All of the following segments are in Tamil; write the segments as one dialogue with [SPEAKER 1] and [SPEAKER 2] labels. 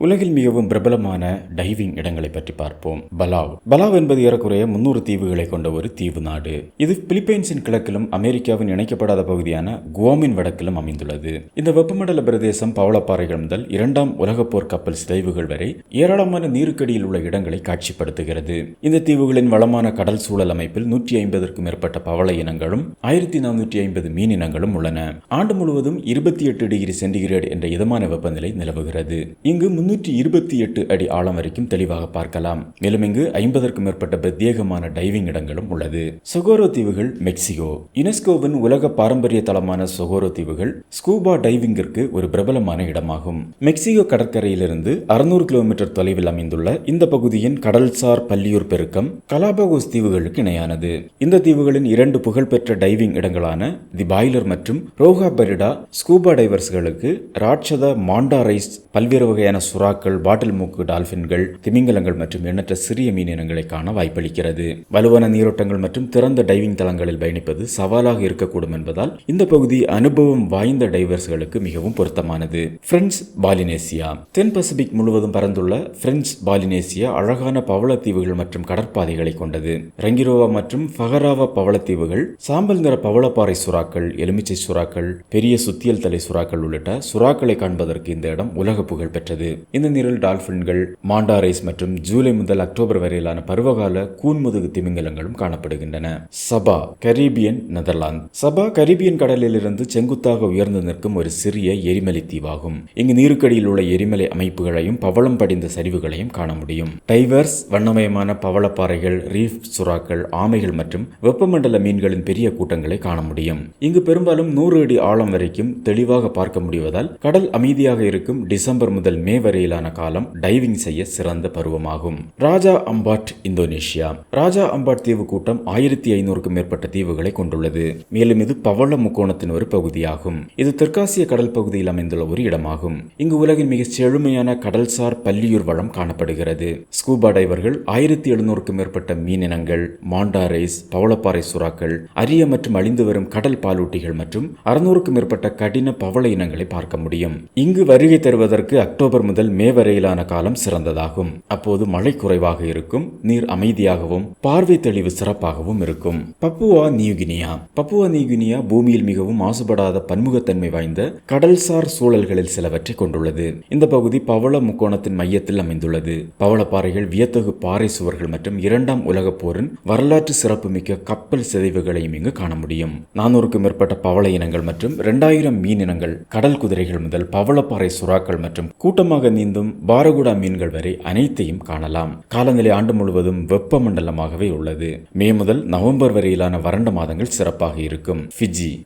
[SPEAKER 1] உலகில் மிகவும் பிரபலமான டைவிங் இடங்களை பற்றி பார்ப்போம். பலாவ் என்பது ஏறக்குறைய 300 தீவுகளை கொண்ட ஒரு தீவு நாடு. இது பிலிப்பைன்ஸின் கிழக்கிலும் அமெரிக்காவின் இணைக்கப்படாத பகுதியான குவாமின் வடக்கிலும் அமைந்துள்ளது. இந்த வெப்பமண்டல பிரதேசம் பவளப்பாறைகள் முதல் 2ஆம் உலகப் போர் கப்பல் சிதைவுகள் வரை ஏராளமான நீருக்கடியில் உள்ள இடங்களை காட்சிப்படுத்துகிறது. இந்த தீவுகளின் வளமான கடல் சூழல் அமைப்பில் 150க்கும் மேற்பட்ட பவள இனங்களும் 1450 மீன் இனங்களும் உள்ளன. ஆண்டு முழுவதும் 28 டிகிரி சென்டிகிரேட் என்ற இதமான வெப்பநிலை நிலவுகிறது. இங்கு 328 அடி ஆழம் வரைக்கும் தெளிவாக பார்க்கலாம். மேலும் இங்கு 50க்கும் மேற்பட்ட பிரத்யேகமான டைவிங் இடங்களும் உள்ளது. சொகோரோ தீவுகள் மெக்சிகோ. யுனெஸ்கோவின் உலக பாரம்பரிய தளமான சொகோரோ தீவுகள் ஸ்கூபா டைவிங்கிற்கு ஒரு பிரபலமான இடமாகும். மெக்சிகோ கடற்கரையிலிருந்து 600 கிலோமீட்டர் தொலைவில் அமைந்துள்ள இந்த பகுதியின் கடல்சார் பல்லியூர் பெருக்கம் கலாபகோஸ் தீவுகளுக்கு இணையானது. இந்த தீவுகளின் 2 புகழ்பெற்ற டைவிங் இடங்களான தி பாய்லர் மற்றும் ரோஹா பெரிடா ஸ்கூபா டைவர்ஸ்களுக்கு ராட்சத மாண்டா ரைஸ், பல்வேறு வகையான சுறாக்கள், பாட்டில் மூக்கு டால்பின்கள், திமிங்கலங்கள் மற்றும் எண்ணற்ற சிறிய மீன் இனங்களை காண வாய்ப்பளிக்கிறது. வலுவான நீரோட்டங்கள் மற்றும் திறந்த டைவிங் தளங்களில் பயணிப்பது சவாலாக இருக்கக்கூடும் என்பதால் இந்த பகுதி அனுபவம் வாய்ந்த டைவர்ஸ்களுக்கு மிகவும் பொருத்தமானது. பிரெஞ்ச் பாலினேசியா. தென் பசிபிக் முழுவதும் பரந்துள்ள பிரெஞ்ச் பாலினேசியா அழகான பவளத்தீவுகள் மற்றும் கடற்பாதைகளை கொண்டது. ரங்கிரோவா மற்றும் ஃபகராவா பவளத்தீவுகள் சாம்பல் நிற பவளப்பாறை சுறாக்கள், எலுமிச்சை சுறாக்கள், பெரிய சுத்தியல் தலை சுறாக்கள் உள்ளிட்ட சுறாக்களை காண்பதற்கு இந்த இடம் உலக புகழ் பெற்றது. இந்த நீரில் டால்பின்கள், மாண்டா ரைஸ் மற்றும் ஜூலை முதல் அக்டோபர் வரையிலான பருவகால கூன்முதுகு திமிங்கலங்களும் காணப்படுகின்றன. சபா, கரீபியன், நெதர்லாந்து. சபா கரீபியன் கடலில் இருந்து செங்குத்தாக உயர்ந்து நிற்கும் ஒரு சிறிய எரிமலை தீவாகும். இங்கு நீருக்கடியில் உள்ள எரிமலை அமைப்புகளையும் பவளம் படிந்த சரிவுகளையும் காண முடியும். டைவர்ஸ், வண்ணமயமான பவளப்பாறைகள், ரீஃப் சுறாக்கள், ஆமைகள் மற்றும் வெப்பமண்டல மீன்களின் பெரிய கூட்டங்களை காண முடியும். இங்கு பெரும்பாலும் 100 அடி ஆழம் வரைக்கும் தெளிவாக பார்க்க முடிவதால் கடல் அமைதியாக இருக்கும் டிசம்பர் முதல் மே வரையிலான காலம் டைவிங் செய்ய சிறந்த பருவமாகும். ராஜா அம்பாட், இந்தோனேஷியா. ராஜா அம்பாட் தீவு கூட்டம் 1500க்கும் மேற்பட்ட தீவுகளை கொண்டுள்ளது. மேலும் இது பவள முக்கோணத்தின் ஒரு பகுதியாகும். இது தெற்காசிய கடல் பகுதியில் அமைந்துள்ள ஒரு இடமாகும். இங்கு உலகின் மிக செழுமையான கடல்சார் பல்லியூர் வளம் காணப்படுகிறது. ஸ்கூபா டைவர்கள் 1700க்கும் மேற்பட்ட மீனினங்கள், மாண்டா ரைஸ், பவளப்பாறை சுறாக்கள், அரிய மற்றும் அழிந்து வரும் கடல் பாலூட்டிகள் மற்றும் 600க்கும் மேற்பட்ட கடின பவள இனங்களை பார்க்க முடியும். இங்கு வருகை தருவதற்கு அக்டோபர் முதல் மே வரையிலான காலம் சிறந்ததாகும். அப்போது மழை குறைவாக இருக்கும், நீர் அமைதியாகவும் பார்வை தெளிவு சிறப்பாகவும் இருக்கும். Papua New Guinea. பப்புவா நியூகினியா பூமியில் மிகவும் மாசுபடாத பன்முகத்தன்மை வாய்ந்த கடல்சார் சூழல்களில் சிலவற்றை கொண்டுள்ளது. இந்த பகுதி பவள முக்கோணத்தின் மையத்தில் அமைந்துள்ளது. பவளப்பாறைகள், வியத்தகு பாறை சுவர்கள் மற்றும் 2ஆம் உலகப் போரின் வரலாற்று சிறப்புமிக்க கப்பல் சிதைவுகளையும் இங்கு காண முடியும். 400க்கும் மேற்பட்ட பவள இனங்கள் மற்றும் 2000 மீன் இனங்கள், கடல் குதிரைகள் முதல் பவளப்பாறை சுறாக்கள் மற்றும் கூட்டமாக நீந்தும் பாரகுடா மீன்கள் வரை அனைத்தையும் காணலாம். காலநிலை ஆண்டு முழுவதும் வெப்பமண்டலமாகவே உள்ளது. மே முதல் நவம்பர் வரையிலான வறண்ட மாதங்கள் சிறப்பாக இருக்கும்.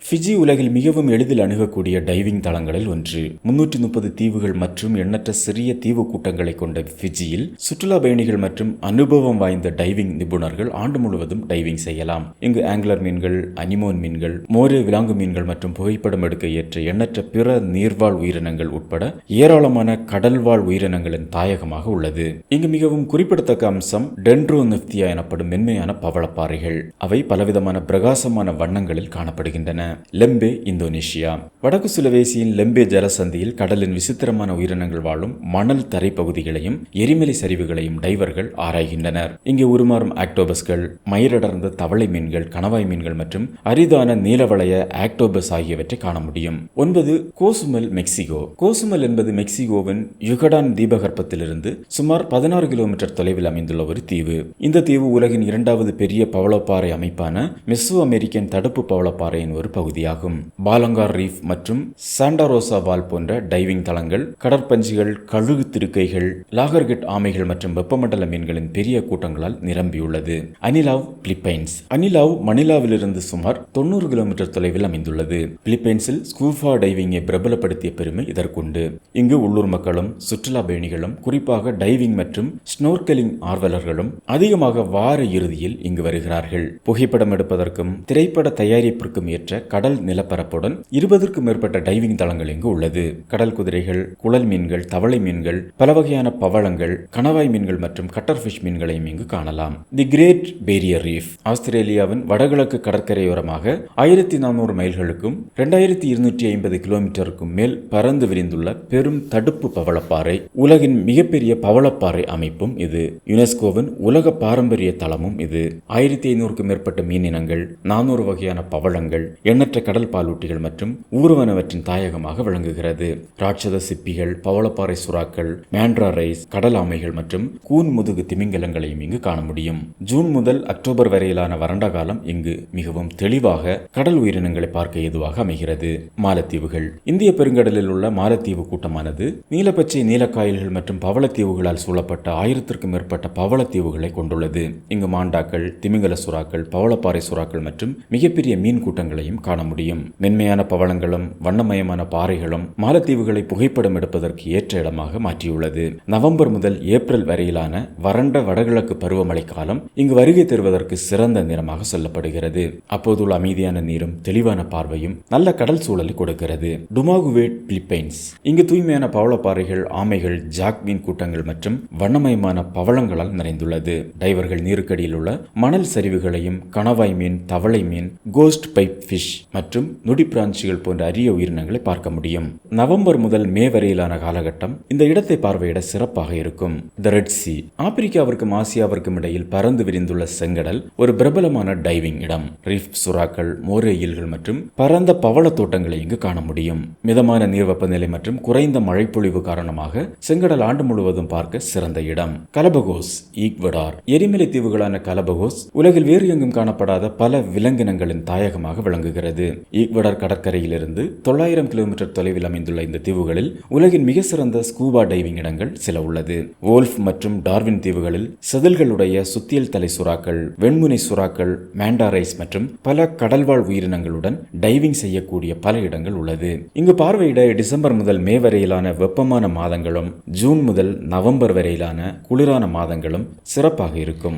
[SPEAKER 1] ஃபிஜி உலகில் மிகவும் எளிதில் அணுகக்கூடிய டைவிங் தளங்களில் ஒன்று. 330 தீவுகள் மற்றும் எண்ணற்ற சிறிய தீவு கூட்டங்களை கொண்ட ஃபிஜியில் சுற்றுலா பயணிகள் மற்றும் அனுபவம் வாய்ந்த டைவிங் நிபுணர்கள் ஆண்டு முழுவதும் டைவிங் செய்யலாம். இங்கு ஆங்கிலர் மீன்கள், அனிமோன் மீன்கள், மோரே விலாங்கு மீன்கள் மற்றும் புகைப்படம் எடுக்க ஏற்ற எண்ணற்ற பிற நீர்வாழ் உயிரினங்கள் உட்பட ஏராளமான கடல்வாழ் உயிரினங்களின் தாயகமாக உள்ளது. இங்கு மிகவும் குறிப்பிடத்தக்க அம்சம் டென்ட்ரோநெப்தியா எனப்படும் மென்மையான பவளப்பாறைகள். அவை பலவிதமான பிரகாசமான வண்ணங்களில் காணப்படுகின்றன. லெம்பே, இந்தோனேஷியா. வடக்கு சுலவேசியின் லெம்பே ஜலசந்தியில் கடலின் விசித்திரமான உயிரினங்கள் வாழும் மணல் தரை பகுதிகளையும் எரிமலை சரிவுகளையும் டைவர்கள் ஆராய்கின்றனர். இங்கே உருமாறும் ஆக்டோபஸ்கள், மயிரடர்ந்த தவளை மீன்கள், கணவாய் மீன்கள் மற்றும் அரிதான நீலவளைய ஆக்டோபஸ் ஆகியவற்றை காண முடியும். 9. கோசுமல், மெக்சிகோ. கோசுமல் என்பது மெக்சிகோவின் யுகடான் தீபகற்பத்திலிருந்து சுமார் 16 கிலோமீட்டர் தொலைவில் அமைந்துள்ள ஒரு தீவு. இந்த தீவு உலகின் 2வது பெரிய பவளப்பாறை அமைப்பான மெசோ அமெரிக்கன் தடுப்பு பவளப்பாறையின் ஒரு பகுதியாகும். பாலங்கார் ரீஃப் மற்றும் சாண்டாரோசா வால் போன்ற டைவிங் தளங்கள், கடற்பஞ்சிகள், கழுகு திருக்கைகள், லாகர்கெட் ஆமைகள் மற்றும் வெப்பமண்டல மீன்களின் பெரிய கூட்டங்களால் நிரம்பியுள்ளது. அனிலாவ், பிலிப்பைன்ஸ். அனிலாவ் மணிலாவிலிருந்து சுமார் 90 கிலோமீட்டர் தொலைவில் அமைந்துள்ளது. பிலிப்பைன்ஸில் ஸ்கூபா டைவிங்கை பிரபலப்படுத்திய பெருமை இதற்குண்டு. இங்கு உள்ளூர் மக்களும் சுற்றுலா பயணிகளும், குறிப்பாக டைவிங் மற்றும் ஸ்னோர்க்கலிங் ஆர்வலர்களும் அதிகமாக வார இறுதியில் இங்கு வருகிறார்கள். புகைப்படம் எடுப்பதற்கும் திரைப்பட தயாரிப்பிற்கும் ஏற்ற கடல் நிலப்பரப்புடன் 20க்கும் மேற்பட்ட டைவிங் தளங்கள் இங்கு உள்ளது. கடல் குதிரைகள், குழல் மீன்கள், தவளை மீன்கள், பல வகையான பவளங்கள், கணவாய் மீன்கள் மற்றும் கட்டர்ஃபிஷ் மீன்களையும் இங்கு காணலாம். தி கிரேட் பேரியர் ரீஃப். ஆஸ்திரேலியாவின் வடகிழக்கு கடற்கரையோரமாக 1400 மைல்களுக்கும் 2250 கிலோமீட்டருக்கும் மேல் பறந்து விரிந்துள்ள பெரும் தடுப்பு பவளப்பாறை பவளப்பாறை, உலகின் மிகப்பெரிய பவளப்பாறை அமைப்பும் இது. யுனெஸ்கோவின் உலக பாரம்பரிய தளமும் இது. 1500க்கும் மேற்பட்ட மீனினங்கள், 400 வகையான பவளங்கள், எண்ணற்ற கடல் பாலூட்டிகள் மற்றும் ஊர்வனவற்றின் தாயகமாக விளங்குகிறது. ராட்சத சிப்பிகள், பவளப்பாறை சுறாக்கள், மேண்ட்ரா ரைஸ், கடல் ஆமைகள் மற்றும் கூன் முதுகு திமிங்கலங்களையும் இங்கு காண முடியும். ஜூன் முதல் அக்டோபர் வரையிலான வறண்ட காலம் இங்கு மிகவும் தெளிவாக கடல் உயிரினங்களை பார்க்க ஏதுவாக அமைகிறது. மாலத்தீவுகள். இந்திய பெருங்கடலில் உள்ள மாலத்தீவு கூட்டமானது நீலப்பச்சை நீலக்காயல்கள் மற்றும் பவளத்தீவுகளால் சூழப்பட்ட 1000க்கும் மேற்பட்ட பவளத்தீவுகளை கொண்டுள்ளது. இங்கு மாண்டாக்கள், திமிங்கல சுறாக்கள், பவளப்பாறை சுறாக்கள் மற்றும் மிகப்பெரிய மீன் கூட்டங்களையும் காண முடியும். மென்மையான பவளங்களும் வண்ணமயமான பாறைகளும் மாலத்தீவுகளை புகைப்படம் எடுப்பதற்கு ஏற்ற இடமாக மாற்றியுள்ளது. நவம்பர் முதல் ஏப்ரல் வரையிலான வறண்ட வடகிழக்கு பருவமழை காலம் இங்கு வருகை தருவதற்கு சிறந்த நேரமாக சொல்லப்படுகிறது. அப்போதுள்ள அமைதியான நீரும் தெளிவான பார்வையும் நல்ல கடல் சூழலை கொடுக்கிறது. டுமாகுவேட், பிலிப்பைன்ஸ். இங்கு தூய்மையான பவளப்பாறைகள், ஆமைகள், ஜாக் மீன் கூட்டங்கள் மற்றும் வண்ணமயமான பவளங்களால் நிறைந்துள்ளது. டைவர்கள் நீருக்கடியில் உள்ள மணல் சரிவுகளையும் கணவாய் மீன், தவளை மீன், கோஸ்ட் பைப் ஃபிஷ் மற்றும் நுடிப்பிராஞ்சிகள் போன்ற அரிய உயிரினங்களை பார்க்க முடியும். நவம்பர் முதல் மே வரையிலான காலகட்டம் இந்த இடத்தை பார்வையிட சிறப்பாக இருக்கும். தி ரெட் சி. ஆப்பிரிக்காவிற்கும் ஆசியாவிற்கும் இடையில் பறந்து விரிந்துள்ள செங்கடல் ஒரு பிரபலமான டைவிங் இடம். ரீஃப் சுறாக்கள், மோரே ஈல்கள் மற்றும் பரந்த பவள தோட்டங்களை இங்கு காண முடியும். மிதமான நீர் வெப்பநிலை மற்றும் குறைந்த மழைப்பொழிவு காரணமாக செங்கடல் ஆண்டு முழுவதும் பார்க்க சிறந்த இடம். Galapagos, Ecuador. எரிமலை தீவுகளான கலபகோஸ் உலகில் வேறு எங்கும் காணப்படாத பல விலங்கினங்களின் தாயகமாக விளங்குகிறது. ஈக்வடார் கடற்கரையிலிருந்து 900 கிலோமீட்டர் தொலைவில் அமைந்துள்ள இந்த தீவுகளில் உலகின் மிக சிறந்த ஸ்கூபா டைவிங் இடங்கள் சில உள்ளது. வோல்ஃப் மற்றும் டார்வின் தீவுகளில் செதில்களுடைய சுத்தியல் தலை சுறாக்கள், வெண்முனை சுறாக்கள், மேண்டாரைஸ் மற்றும் பல கடல்வாழ் உயிரினங்களுடன் டைவிங் செய்யக்கூடிய பல இடங்கள் உள்ளது. இங்கு பார்வையிட டிசம்பர் முதல் மே வரையிலான வெப்பமான மாதங்களும் ஜூன் முதல் நவம்பர் வரையிலான குளிரான மாதங்களும் சிறப்பாக இருக்கும்.